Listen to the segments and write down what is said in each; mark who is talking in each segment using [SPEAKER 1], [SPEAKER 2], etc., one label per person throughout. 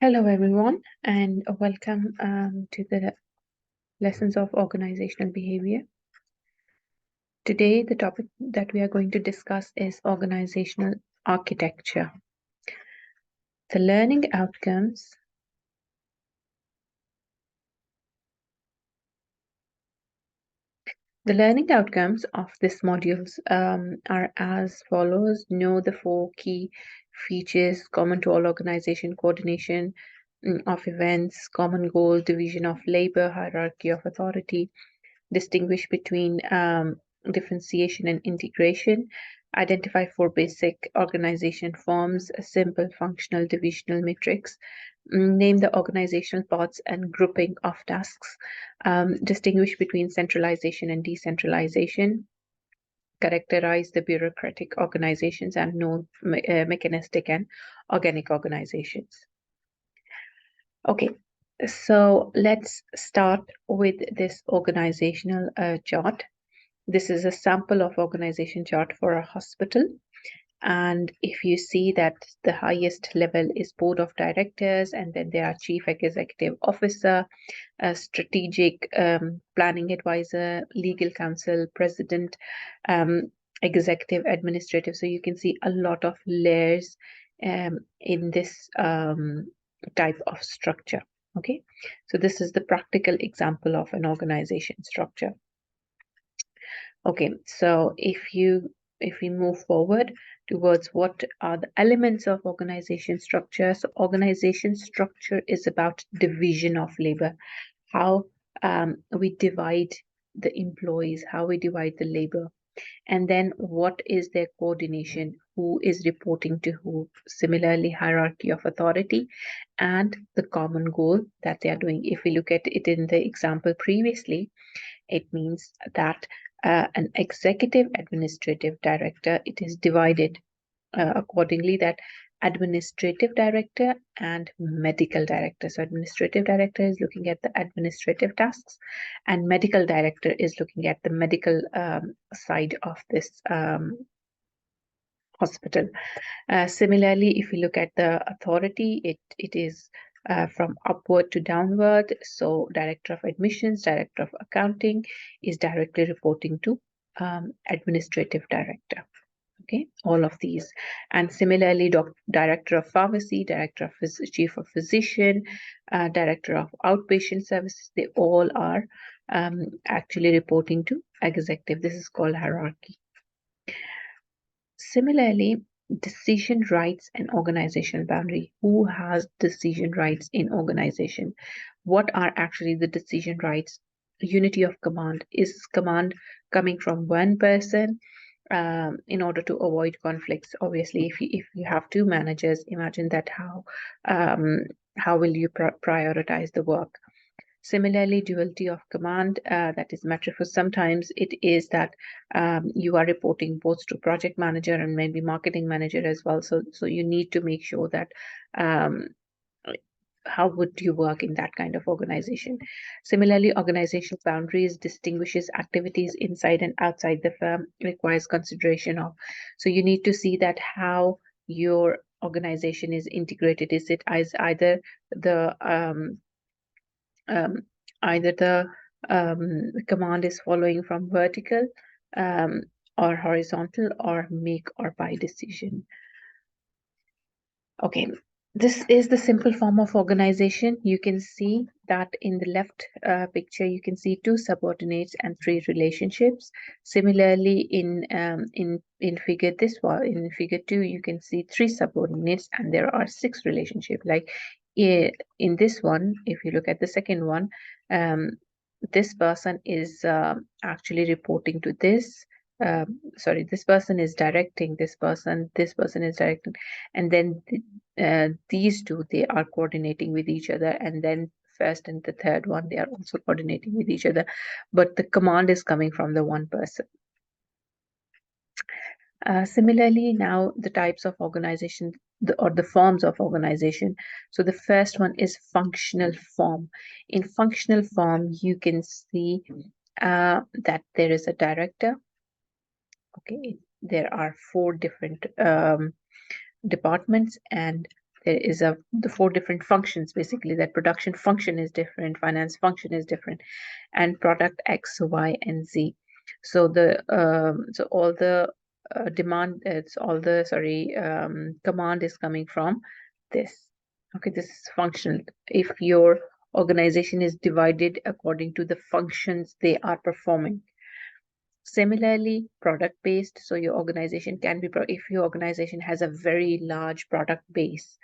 [SPEAKER 1] Hello, everyone, and welcome to the lessons of organizational behavior. Today, the topic that we are going to discuss is organizational architecture. The learning outcomes. The learning outcomes of this modules are as follows. Know the four key features common to all organization: coordination of events, common goal, division of labor, hierarchy of authority, distinguish between differentiation and integration, identify four basic organization forms, a simple functional divisional matrix, name the organizational parts and grouping of tasks, distinguish between centralization and decentralization, characterize the bureaucratic organizations and know mechanistic and organic organizations. Okay, so let's start with this organizational chart. This is a sample of organization chart for a hospital. And if you see that the highest level is board of directors, and then there are chief executive officer, a strategic planning advisor, legal counsel, president, executive, administrative. So you can see a lot of layers in this type of structure. Okay, so this is the practical example of an organization structure. Okay, so if we move forward towards what are the elements of organization structure. So organization structure is about division of labor, how we divide the employees, how we divide the labor, and then what is their coordination, who is reporting to who, similarly hierarchy of authority, and the common goal that they are doing. If we look at it in the example previously, it means that an executive administrative director, it is divided accordingly, that administrative director and medical director. So administrative director is looking at the administrative tasks, and medical director is looking at the medical side of this hospital. Similarly, if we look at the authority, it is from upward to downward. So director of admissions, director of accounting is directly reporting to administrative director. Okay, all of these. And similarly, director of pharmacy, director of chief of physician, director of outpatient services, they all are actually reporting to executive. This is called hierarchy. Similarly, decision rights and organizational boundary. Who has decision rights in organization? What are actually the decision rights? Unity of command. Is command coming from one person? In order to avoid conflicts, obviously, if you have two managers, imagine that how will you prioritize the work? Similarly, duality of command, that is matrix. Sometimes it is that you are reporting both to project manager and maybe marketing manager as well. So you need to make sure that how would you work in that kind of organization? Similarly, organizational boundaries distinguishes activities inside and outside the firm, requires consideration of. So you need to see that how your organization is integrated. Is it as either the um, either the command is following from vertical or horizontal, or make or buy decision. Okay, this is the simple form of organization. You can see that in the left picture, you can see two subordinates and three relationships. Similarly, in figure in figure 2, you can see three subordinates and there are 6 relationships. Like in this one, if you look at the second one, this person is actually reporting to this. Sorry, this person is directing this person is directing, and then these two, they are coordinating with each other, and then first and the third one, they are also coordinating with each other, but the command is coming from the one person. Similarly, now the types of organization, or the forms of organization. So the first one is functional form. In functional form, you can see that there is a director. Okay, there are 4 different departments, and there is the four different functions, basically, that production function is different, finance function is different, and product X, Y, and Z. So all the demand, it's all the command is coming from this. Okay, this is functional. If your organization is divided according to the functions they are performing. Similarly, product based. So your organization can be, if your organization has a very large product base,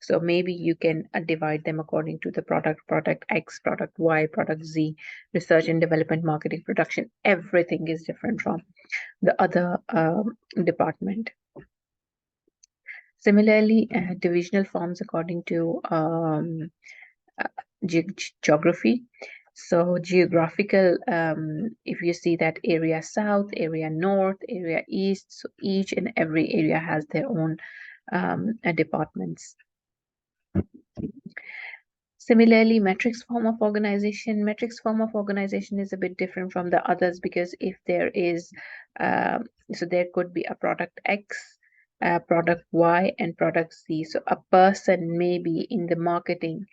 [SPEAKER 1] so maybe you can divide them according to the product X, product Y, product Z, research and development, marketing, production. Everything is different from the other department. Similarly, divisional forms according to geography. So geographical, if you see that area south, area north, area east, so each and every area has their own departments. Similarly, metrics form of organization. Metrics form of organization is a bit different from the others, because if there is, so there could be a product X, product Y, and product Z. So a person may be in the marketing,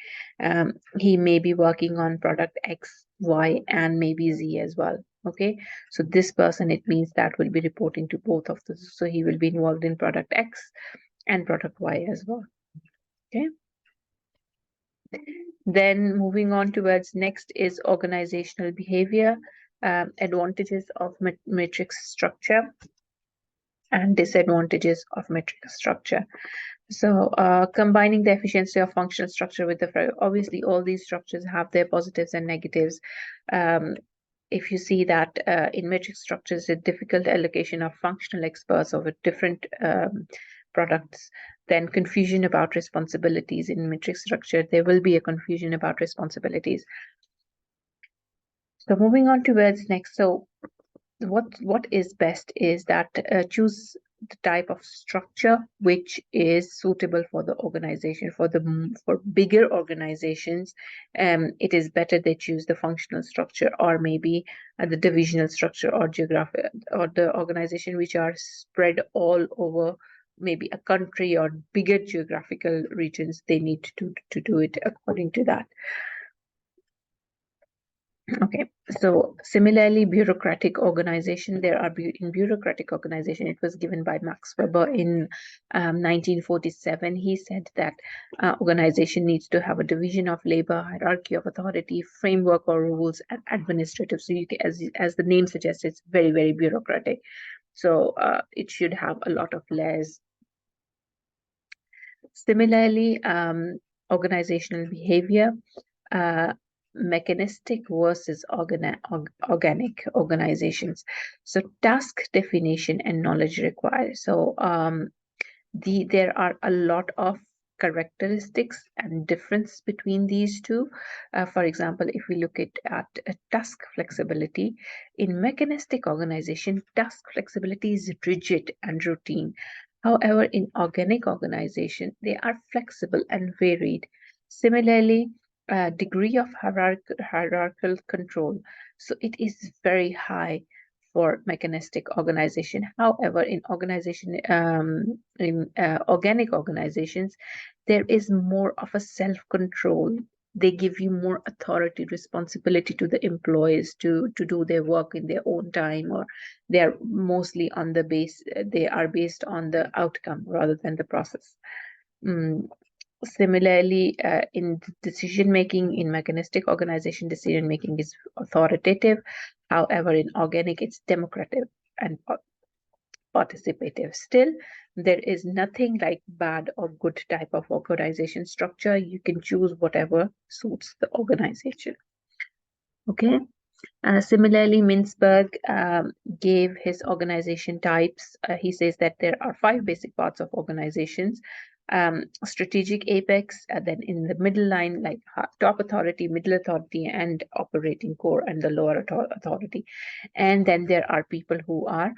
[SPEAKER 1] he may be working on product X, Y, and maybe Z as well. Okay, so this person, it means that will be reporting to both of those. So he will be involved in product X and product Y as well. Okay. Then moving on towards next is organizational behavior, advantages of matrix structure and disadvantages of matrix structure. So combining the efficiency of functional structure with the, obviously all these structures have their positives and negatives. If you see that in matrix structures, a difficult allocation of functional experts over different products, then confusion about responsibilities in matrix structure. There will be a confusion about responsibilities. So moving on towards next. So what is best is that choose the type of structure which is suitable for the organization. For bigger organizations, it is better they choose the functional structure, or maybe the divisional structure, or geographic, or the organization which are spread all over maybe a country or bigger geographical regions. They need to do it according to that. Okay, so similarly, bureaucratic organization, in bureaucratic organization, it was given by Max Weber in 1947. He said that organization needs to have a division of labor, hierarchy of authority, framework or rules, and administrative. So you can, as the name suggests, it's very, very bureaucratic. So it should have a lot of layers. Similarly, organizational behavior, mechanistic versus organic organizations. So task definition and knowledge required. So there are a lot of characteristics and difference between these two. For example, if we look at task flexibility, in mechanistic organization, task flexibility is rigid and routine. However, in organic organization, they are flexible and varied. Similarly, degree of hierarchical control. So it is very high for mechanistic organization. However, in organic organizations, there is more of a self-control. They give you more authority, responsibility to the employees to do their work in their own time, or they are mostly on the base. They are based on the outcome rather than the process. Similarly, in decision making, in mechanistic organization, decision making is authoritative. However, in organic, it's democratic and participative. Still, there is nothing like bad or good type of organization structure. You can choose whatever suits the organization. Okay. Similarly, Mintzberg gave his organization types. He says that there are 5 basic parts of organizations. Strategic apex, then in the middle line, like top authority, middle authority, and operating core, and the lower authority. And then there are people who are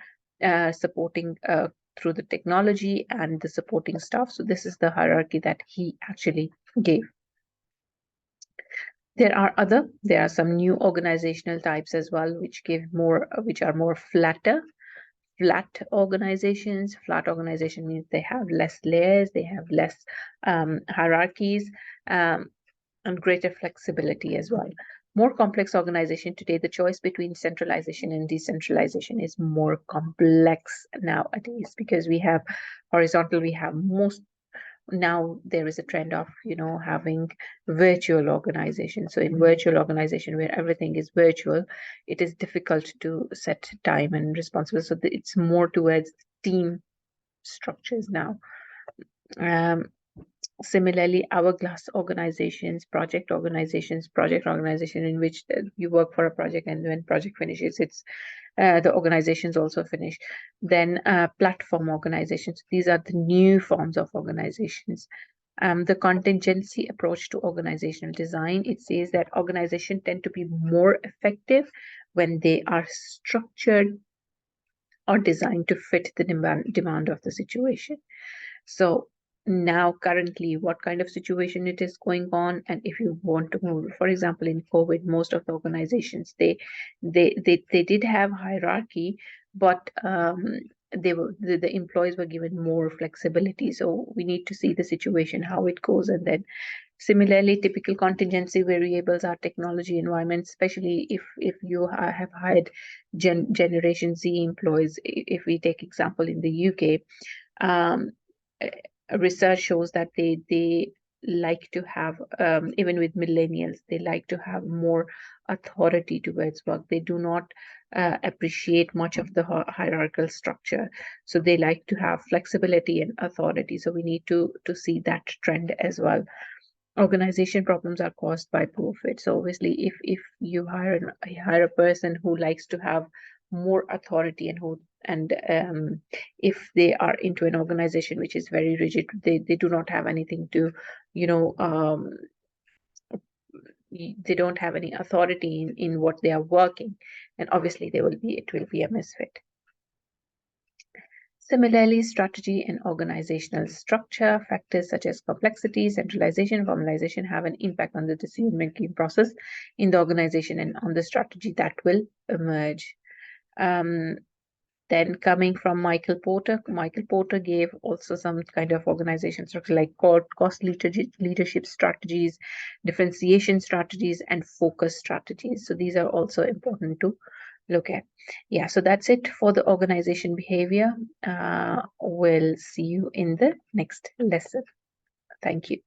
[SPEAKER 1] supporting through the technology and the supporting staff. So this is the hierarchy that he actually gave. There are some new organizational types as well, which are more flatter, flat organizations. Flat organization means they have less layers, they have less hierarchies, and greater flexibility as well. More complex organization today, the choice between centralization and decentralization is more complex nowadays, because we have horizontal, we have most, now there is a trend of having virtual organization. So in virtual organization where everything is virtual, it is difficult to set time and responsibility. So it's more towards team structures now. um, Similarly, hourglass organizations, project organization in which you work for a project, and when project finishes, it's the organizations also finish. Then platform organizations. These are the new forms of organizations. The contingency approach to organizational design. It says that organizations tend to be more effective when they are structured or designed to fit the demand of the situation. So now currently what kind of situation it is going on, and if you want to move, for example, in COVID, most of the organizations, they did have hierarchy, but the employees were given more flexibility. So we need to see the situation, how it goes. And then similarly, typical contingency variables are technology environment, especially if you have hired Generation Z employees. If we take example in the UK, um, research shows that they like to have, even with millennials, they like to have more authority towards work. They do not appreciate much of the hierarchical structure, so they like to have flexibility and authority. So we need to see that trend as well. Organization problems are caused by poor fit. So obviously, if you hire a person who likes to have more authority, and if they are into an organization which is very rigid, they do not have anything to, you know they don't have any authority in what they are working, and obviously it will be a misfit. Similarly, strategy and organizational structure. Factors such as complexity, centralization, formalization have an impact on the decision-making process in the organization and on the strategy that will emerge. Um, then coming from Michael Porter gave also some kind of organization structure like cost leadership strategies, differentiation strategies, and focus strategies. So these are also important to look at. Yeah, so that's it for the organization behavior. We'll see you in the next lesson. Thank you.